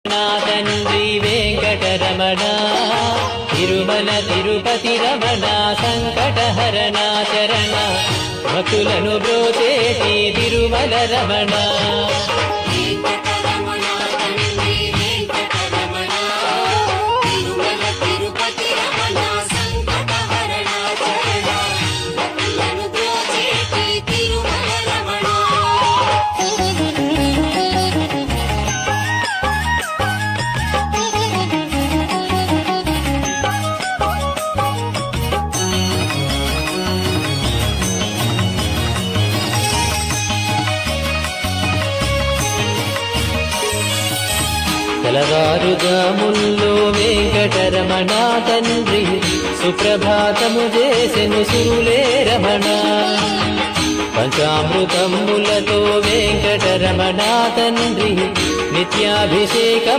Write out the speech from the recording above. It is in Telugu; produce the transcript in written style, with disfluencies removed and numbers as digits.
నా తండ్రి వెంకటరమణ తిరుమల తిరుపతి రమణ సంకటహరణ చరణ భక్తులను బ్రోచేటి తిరుమల రమణ తెలవారుజాముల్లో వెంకటరమణ తండ్రి సుప్రభాతము చేసెను సురులే రమణ పంచామృతములతో వెంకటరమణ తండ్రి నిత్యాభిషేకం